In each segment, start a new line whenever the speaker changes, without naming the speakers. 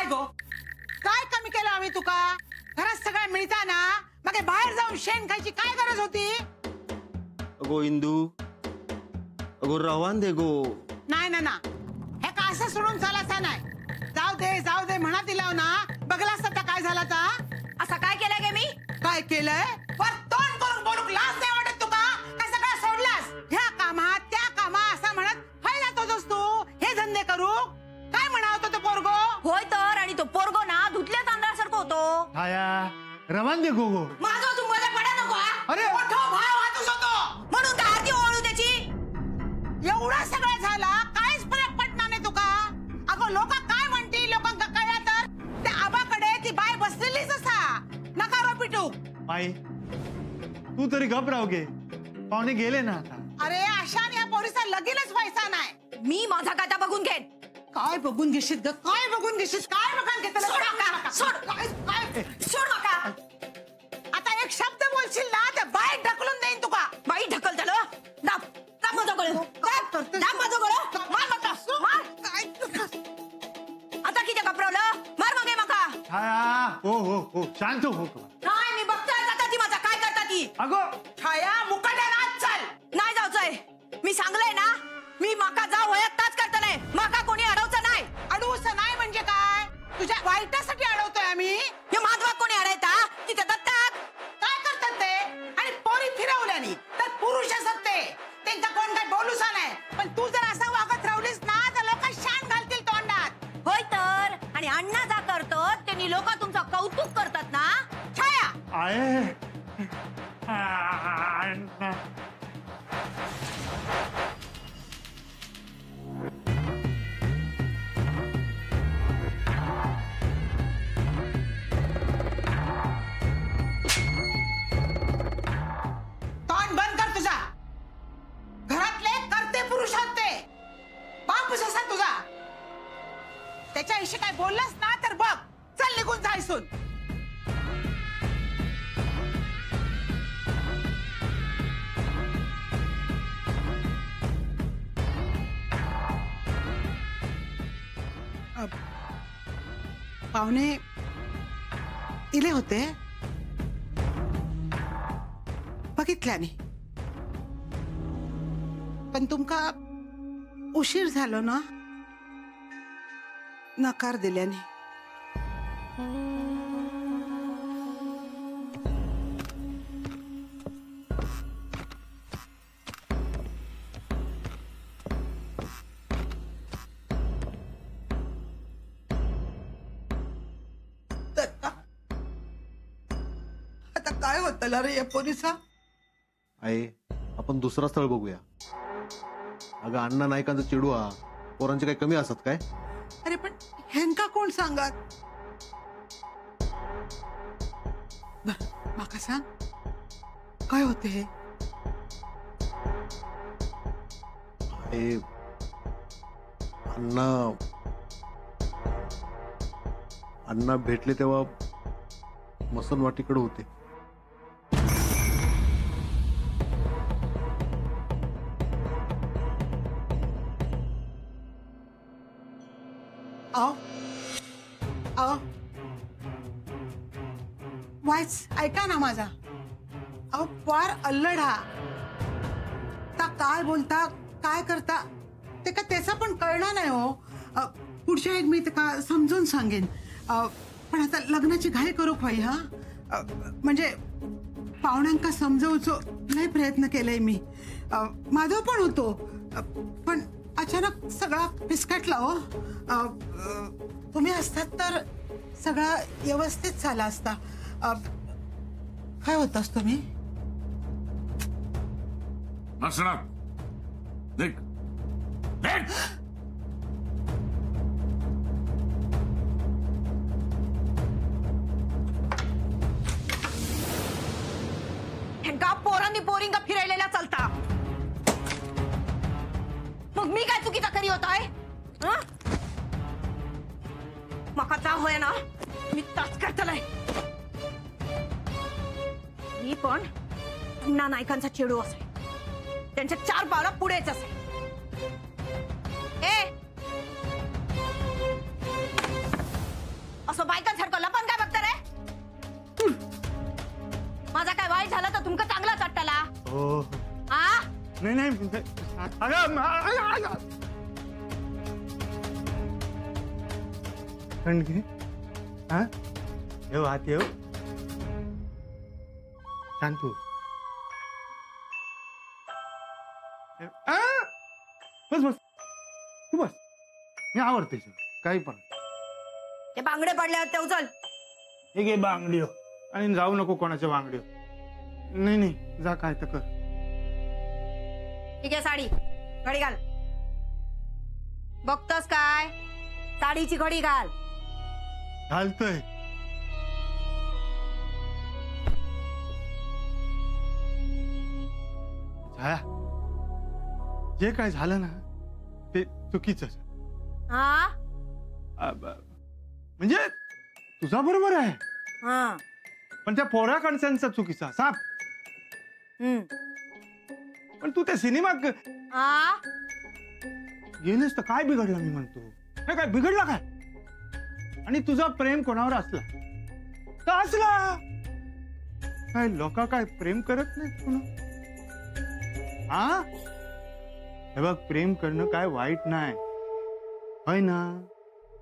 गो काय कमी केलं आम्ही तुका? घरात सगळं मिळता ना, मग बाहेर जाऊन शेण खायची काय गरज होती?
अगो इंदू, अगो रवान दे गो.
नाही ना ना, हे का असं सोडून चालायचं नाही. जाऊ दे म्हणा दिलाव ना. बघलास आता काय झाला ता?
असं काय केलंय गे मी?
काय केलंय? वर तोंड करून बोलूक लाज नाही वाटत तुका? काय सगळं सोडलास? ह्या कामात त्या कामा असं म्हणत हाय जातोस तू. हे धंदे करू काय म्हणावतो तो पोरगो?
होय तर, आणि तो पोरगो ना धुतल्या तांदळासारखं होतो.
छाया रवान दे गो गो.
माझा तू मध्ये पडा नको हा?
अरे
मोठो भाव हातूस होतो
म्हणून काय आरती ओळू त्याची?
एवढा सगळं झाला काहीच फरक पडणार नाही तुका. अगो लोक काय म्हणतील, लोकांना कळलं तर त्या आबाकडे ती बाय बसलेलीच असा. नका रो पिटू.
आई तू तरी घबराव घे, पाहुणे गेले ना आता.
अरे अशाने या पोरीचा लगीनच व्हायचा नाही.
मी माझा काटा बघून घेईन.
काय बघून घेशील ग? काय बघून घेशील? काय बघून घेतलं?
सोड नका, सोड. सोड नका.
आता एक शब्द बोलशील ना तर बाहेर ढकलून देईन तुका.
बाई ढकल त्याला. दाब दाब माझं गळं. दाब माझं गळं. मार नका, मार. आता किती घाबरवलं? मार मगे मका.
छाया हो शांत हो.
नाही मी बघतोय आता ती माझा काय करता ती.
अगो
छाया मुकाट्यानं आत चाल.
नाही जाऊचंय. मी सांगलंय ना, मी माका जाऊ वयातच करता नाही. माका कोणी अडवचं नाही.
अडवूस नाही म्हणजे काय? तुझ्या वाईटासाठी अडवतोय आम्ही.
हे माधवा कोणी अडायता तिथे दत्तात.
काय करतात ते? आणि पोरी फिरवल्यानी तर पुरुष असत ते. त्यांचा कोण काय बोलूसा नाही. पण तू जर असं वागत राहिलीस ना तर लोक शान घालतील तोंडात.
होय तर, आणि अण्णा जा करतो त्यांनी लोक तुमचं कौतुक करतात ना.
छाया
आहे
तोंड बंद कर तुझा. घरातले करते पुरुष आहेत ते. बापूस असा तुझा. त्याच्याविषयी काय बोललास ना तर बघ चल निघून जायसून. पाहुणे इले होते बघितल्याने, पण तुमका उशीर झालो ना नकार दिल्याने. आता काय होतं रे या पोरीचा?
आई आपण दुसरा स्थळ बघूया. अगं अण्णा नायकांचा चिडू हा पोरांचे काही कमी असत काय?
अरे पण ह्यांका कोण सांगत? माका सांग काय होते हे?
अण्णा भेटले तेव्हा मसनवाटीकडे होते.
वाईच ऐका ना माझा. अहो फार अल्लड हा. काय बोलता काय करता ते का त्याचा पण कळणार नाही हो. पुढच्या एक मी का समजून सांगेन. पण आता लग्नाची घाई करू पाहिजे हा. म्हणजे पाहुण्यांका समजवचो लय प्रयत्न केलाय मी. माधव पण होतो, पण अचानक सगळा फिसकटला हो. तुम्ही असतात तर सगळा व्यवस्थित झाला असता. काय होतास तुम्ही?
असणार देख देख.
ह्यांका पोरांनी पोरिंगा फिरायलेला चालता. मग मी काय चुकीचा करी होताय? मका चा होय ना मी तास करतलाय. मी पण अण्णा नायकांचा चेडू असे. त्यांच्या 4 पावला पुढेच असे. असं बायकांसारखं लपन काय बघता रे? माझा काय वाईट झालं तर तुमका चांगलाच वाटतला.
हो
हा
नाही नाही थंड घे. हा येऊ आत येऊ. शांत हो. बस बस तू बस. मी आवडते काही पण.
ते बांगडे पडल्यावर ते उचल.
हे घे बांगडी हो. आणि जाऊ नको कोणाच्या बांगडी. नाही नाही जा काय तर कर.
ठीक आहे साडी घडी घाल. बघतोस काय? साडीची घडी घाल.
घालतोय. छाया जे काय झालं ना ते चुकीचं.
हा
म्हणजे तुझा बरोबर आहे
हा
पण त्या पोऱ्या कणसांचा चुकीचा साप. पण तू त्या सिनेमा
हा
गेलीस तर काय बिघडलं मी म्हणतो. हे काय बिघडला काय? आणि तुझा प्रेम कोणावर असला तर असला. काय लोक काय प्रेम करत नाहीत कोणा. हा हे बघ प्रेम करणं काय वाईट नाही होय ना.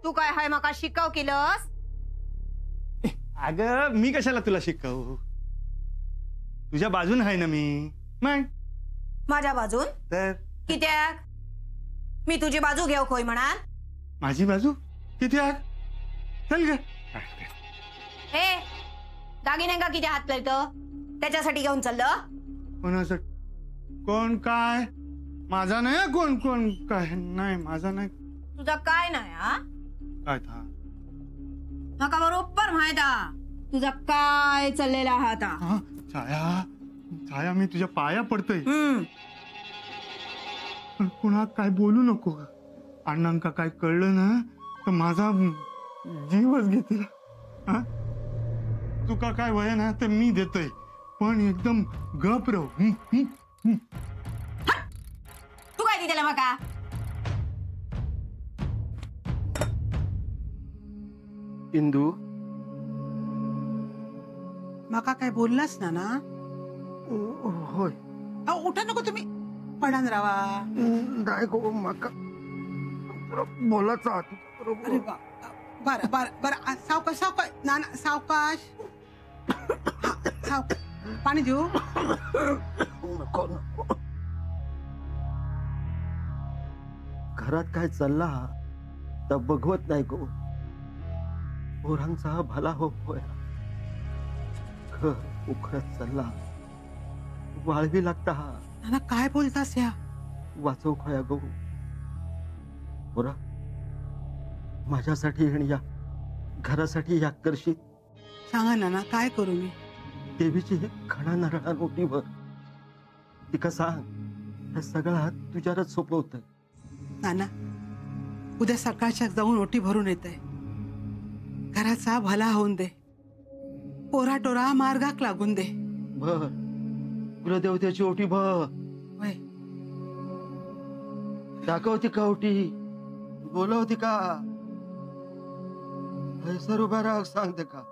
तू काय हाय मका शिकाव केलंस?
अगं मी कशाला तुला शिकवू. तुझ्या बाजून आहे ना मी. मग
माझ्या बाजून
तर
कित्याक? मी तुझी बाजू घेऊ खोय म्हणाल.
माझी बाजू किती आहे. चल ग.
हे दागिन्यांका किती हात लावतो त्याच्यासाठी घेऊन चाललं.
कोणासाठी? कोण काय? माझा नाही कोण कोण काय नाही माझा नाही.
तुझा काय नाही हा
काय था
मका बरोबर माहित हा तुझा काय चाललेला आहात.
हा, छाया छाया मी तुझ्या पाया पडतोय. पण कुणा काय बोलू नको. अण्णांका काय कळलं ना तर माझा जीवच घेतील. हा तुका काय वय ना तर मी देतोय पण एकदम गप राहू.
तू काय दिलेला मका?
इंदू
मका काय बोललास ना.
होय
उठा नको तुम्ही. पडान रावा.
नाही गो माका बोलायचा.
अरे बर बर बर सावकाश सावकाश नाना सावकाश. पाणी देऊ.
नको नको. घरात काय चालला तर बघवत नाही गो. पोरांचा भला हो घर उखडत चालला. वाळवी लागता.
नाना काय बोलतास या?
वाचव खोया गो. पोरा माझ्यासाठी आणि या घरासाठी या करशील.
सांगा नाना काय करू मी?
देवीची खणा नारळा नोटीवर तिका सांग हे सगळं तुझ्यावरच सोपवत.
नाना उद्या सकाळच्या जाऊन ओटी भरून येते. घराचा भला होऊन दे. पोरा टोरा मार्गाक लागून दे.
भर कुलदेवतेची ओटी भर.
होय
दाखवती का ओटी? बोलवती का? सर उभा राहा सांगते का?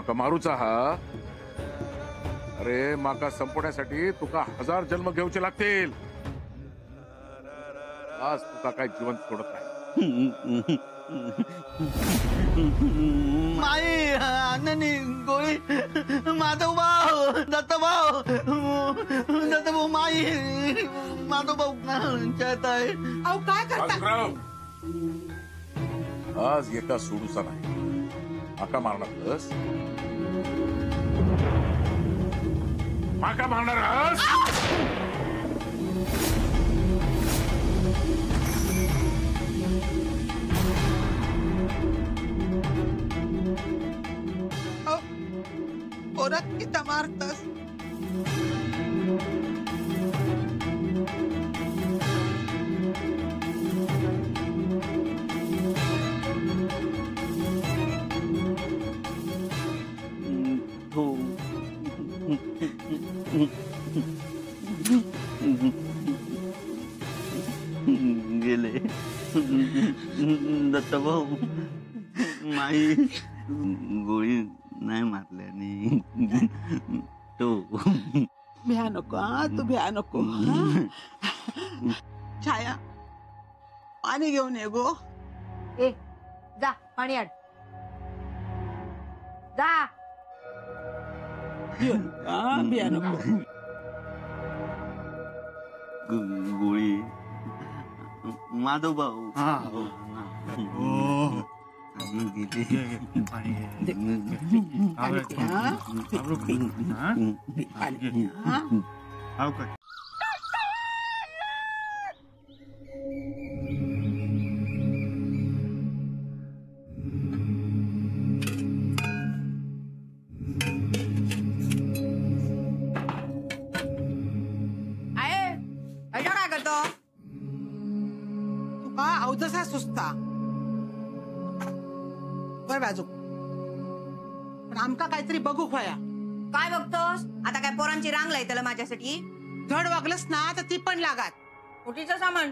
माका मारूचा हा. अरे माका संपवण्यासाठी तुका 1000 जन्म घेऊचे लागतील. आज तुका काय जिवंत सोडत नाही.
माई अण्णांनी गोळी माधव भाऊ दत्तभाऊ दत्तभाऊ माई माधव भाऊ आहे.
अहो काय करता
बाजीराव, आज एका सोडूचा नाही. माका मारणारस, माका मारणारस.
अहो, पोरात किती मारतस.
हो गेले दत्तभाऊ माई गोळी नाही मारल्याने तो
भ्या नको हा, तू भ्या नको हा. छाया पाणी घेऊन ये गो.
ए जा पाणी आण. जा.
भ्या नको.
गोळी माधव भाऊ
आहे अजून काय करतो.
तुका अवदसा सुचता बर बाजू. पण आमका काहीतरी बघू खोया.
काय बघतोस आता. काय पोरांची रांग लायतलं माझ्यासाठी.
धड वागलस ना तर ती पण लागात.
ओटीचं सामान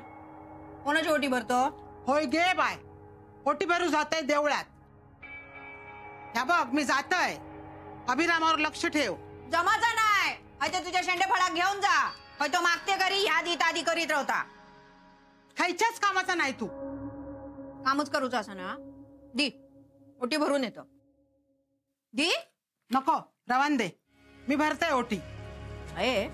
कोणाची ओटी भरतो.
होय गे बाय. ओटी भरू जातय देवळात. ह्या बघ मी जातय. अभिरामावर लक्ष ठेव.
जमाचा नाही. हयतो तुझ्या शेंडे फळात घेऊन जा. हयतो मागते करी ह्या दी तादी करीत राहता.
खायच्याच कामाचा नाही तू.
कामच करूच असं ना. दी ओटी भरून येतो. दी
नको रवान दे. मी भरतय ओटी.
आहे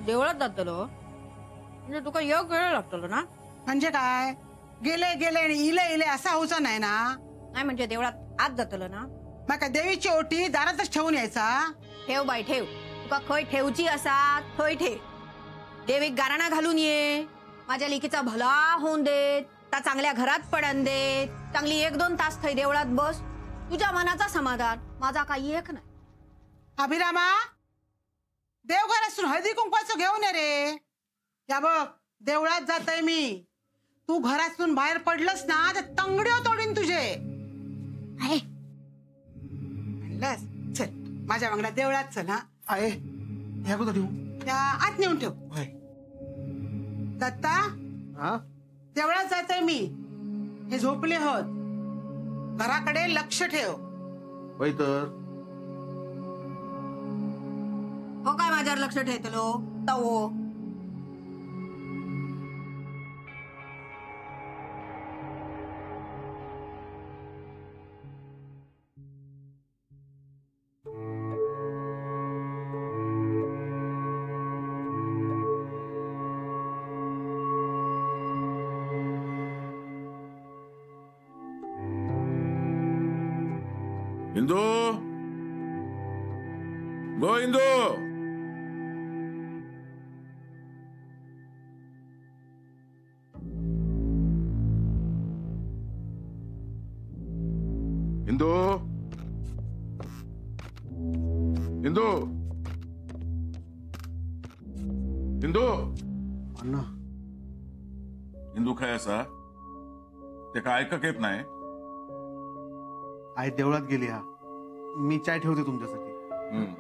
देवळात जातलो म्हणजे तुका योग वेळ लागतलो ना.
म्हणजे काय गेले गेले आणि इले इले असा होचा नाही ना.
नाही म्हणजे देवळात आत जातलो ना.
मग काय देवीची ओटी दारातच ठेवून यायचा.
ठेव बाई ठेव. तुका खय ठेवची असा थंय ठेव. देवीक गाराणा घालून ये. माझ्या लेकीचा भला होऊन देत. त्या चांगल्या घरात पडन देत. चांगली 1-2 तास थंय देवळात बस. तुझ्या मनाचा समाधान माझा काही एक नाही.
अभिरामा देवघरातून हळदी कुंकवाचं घेऊन ये रे. या बघ देवळात जातय मी. तू घरातून बाहेर पडलंस ना तर तंगड्यो तोडीन तुझे.
आहे
म्हणलंस चल माझ्या वांगडा देवळात चल. हा
आहे ह्या कुठं ठेवू.
त्या आत नेऊन ठेव.
होय.
दत्ता
हा
देवळात जातोय मी. हे झोपले होत. घराकडे लक्ष ठेव.
होय तर
हो काय माझ्यावर लक्ष ठेवतलो तवो.
इंदू गो इंदू. इंदू इंदू इंदू
अण्णा
इंदू काय असा ते काय ऐकक येत नाही.
आई देवळात गेली. हा मी चाय ठेवते तुमच्यासाठी.
हम्म.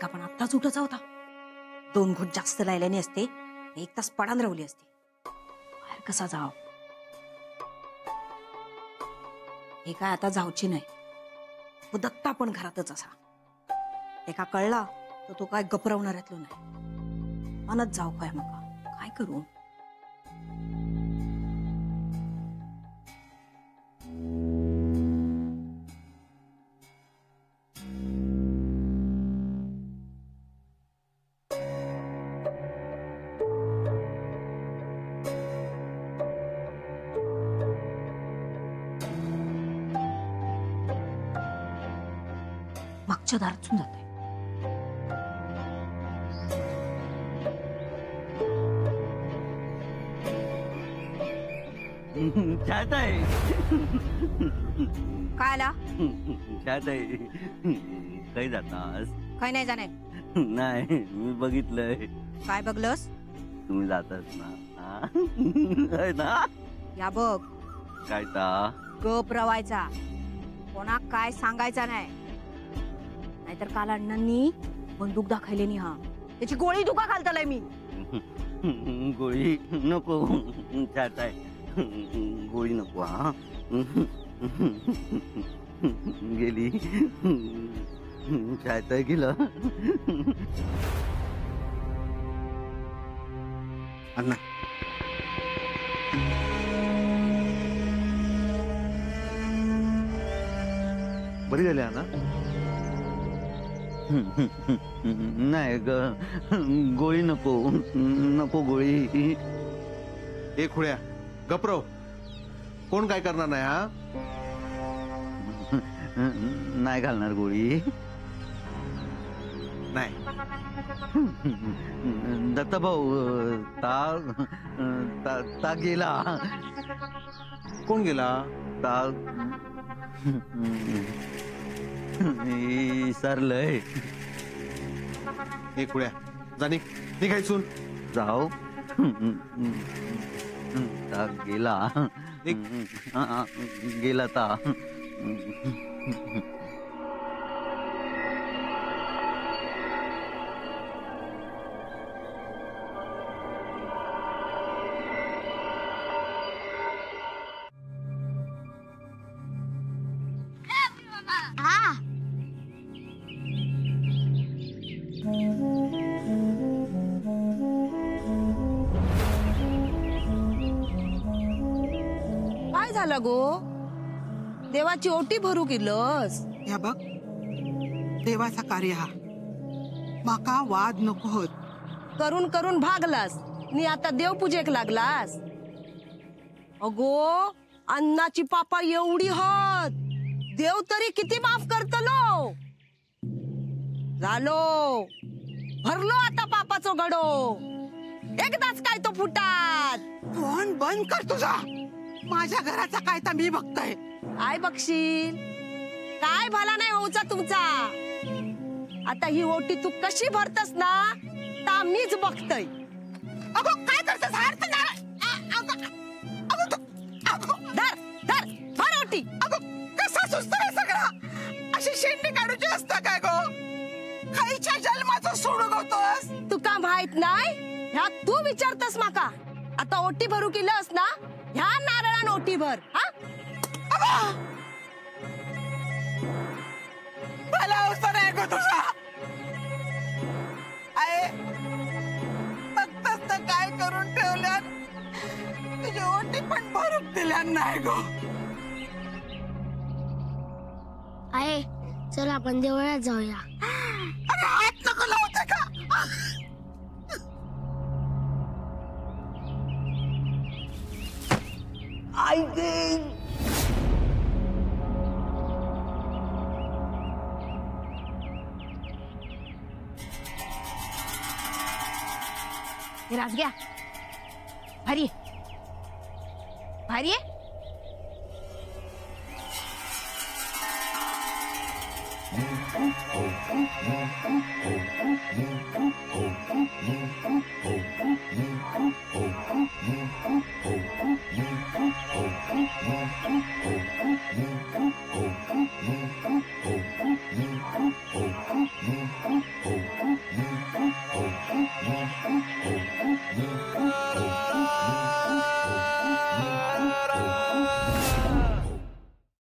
का पण आत्ताच उठायचा होता. 2 घोट जास्त लायल्याने असते 1 तास पडान रावली असते. बाहेर कसा जाव? हे काय आता जाऊची नाही. तो दत्ता पण घरातच असा. एका कळला तर तो काय गपरवणाऱ्यातलो नाही. मनच जाऊ काय मका काय करू? मागच्या दारातून जाते.
छात आहे.
काय आला?
छात आहे. काही जातास?
काय नाही जाणे.
नाही मी बघितलंय.
काय बघलस?
तुम्ही जातास ना हा? है ना?
या बघ
काय ता
गप रवायचा. कोणा काय सांगायचा नाही. नाहीतर काल अण्णांनी बंदूक दाखवली हा. त्याची गोळी दुखा घालताय मी.
गोळी नको. छात आहे. गोळी नको हा. गेली. छात आहे गेलं.
अण्णा बरी झाली अण्णा?
नाही गोळी नको. नको गोळी.
ए खुळ्या गपरव. कोण काय करणार नाही हा?
नाही घालणार गोळी.
नाही
दत्ताभाऊ ता गेला.
कोण गेला?
ता सरलय.
ए खुळ्या जा निघायचून.
जाऊ. ता गेला. गेला ता.
काय झालं गो? देवाची ओटी भरू गेलस?
या बघ देवाचा कार्य हा. माका वाद नको होत.
करून करून भागलास आणि आता देवपूजेक लागलास. अगो अन्नाची पापा एवढी होत. देव तरी किती माफ करतलो. झालो भरलो आता पापाचो घडो. एकदाच काय तो फुटात.
फोन बंद कर तुझा. माझ्या घराचा काय तर मी बघतोय.
काय बघशील? काय भला नाही होऊचा तुमचा. आता ही ओटी तू कशी भरतस ना ता मीच बघतय.
अगो काय करतेस?
धर धर भर ओटी.
अगो कसा सुचतोय सगळा. अशी शेंडी काढूची असतं काय गो? खाईच्या जन्माचं सोडू गवतोस.
तुका माहित नाही? ह्या तू विचारतस माका. आता ओटी भरू केलंस ना ह्या नारळान ओटी भर. हा
मला अवसर आहे गो तुझा. आहे बघतस तर काय करून ठेवल्या. तुझी ओटी पण भरून दिल्या नाही गो.
आहे चल आपण देवळात जाऊया.
अरे हात नको लावते का?
हे राजग्या भारी भारी